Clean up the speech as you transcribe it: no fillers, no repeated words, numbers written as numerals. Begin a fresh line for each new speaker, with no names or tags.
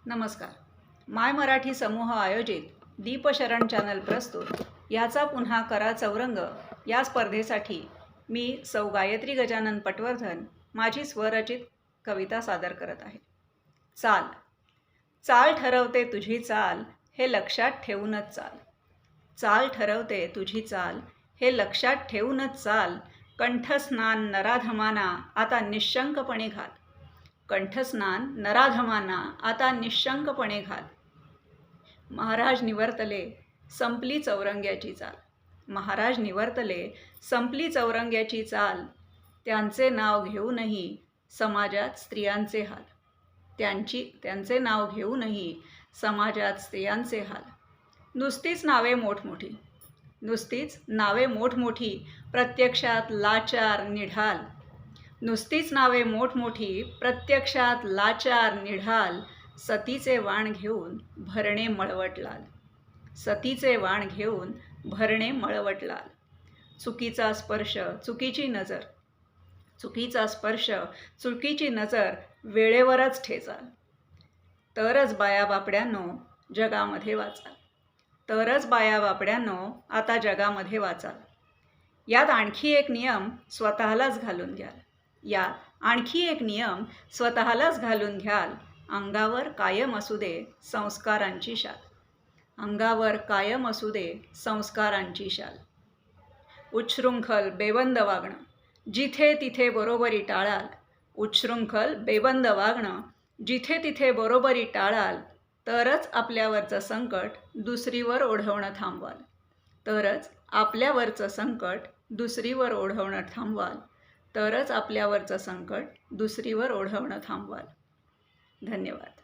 नमस्कार. माय मराठी समूह आयोजित दीपशरण चॅनल प्रस्तुत याचा पुन्हा करा चौरंग या स्पर्धेसाठी मी सौ गायत्री गजानन पटवर्धन माझी स्वरचित कविता सादर करत आहे. चाल. चाल ठरवते तुझी चाल, हे लक्षात ठेवूनच चाल. चाल ठरवते तुझी चाल, हे लक्षात ठेवूनच चाल. कंठस्नान नराधमाना आता निशंकपणे घाल. कंठस्नान नराधमांना आता निशंकपणे घाल. महाराज निवर्तले संपली चौरंग्याची चाल. महाराज निवर्तले संपली चौरंग्याची चाल. त्यांचे नाव घेऊनही समाजात स्त्रियांचे हाल. त्यांचे नाव घेऊनही समाजात स्त्रियांचे हाल. नुसतीच नावे मोठमोठी, नुसतीच नावे मोठमोठी, प्रत्यक्षात लाचार निढाल. नुसतीच नावे मोठमोठी, प्रत्यक्षात लाचार निढाल. सतीचे वाण घेऊन भरणे मळवट लाल. सतीचे वाण घेऊन भरणे मळवट लाल. चुकीचा स्पर्श चुकीची नजर, चुकीचा स्पर्श चुकीची नजर वेळेवरच ठेचाल. तरच बाया बापड्यांनो जगामध्ये वाचाल. तरच बाया बापड्यांनो आता जगामध्ये वाचाल. यात आणखी एक नियम स्वतःलाच घालून घ्याल. यात आणखी एक नियम स्वतःलाच घालून घ्याल. अंगावर कायम असू दे संस्कारांची शाल. अंगावर कायम असू दे संस्कारांची शाल. उच्छृंखल बेबंद वागणं जिथे तिथे बरोबरी टाळाल. उच्छृंखल बेबंद वागणं जिथे तिथे बरोबरी टाळाल. तरच आपल्यावरचं संकट दुसरीवर ओढवणं थांबवाल. तरच आपल्यावरचं संकट दुसरीवर ओढवणं थांबवाल. तरच आपल्यावरचं संकट दुसरीवर ओढवणं थांबवाल. धन्यवाद.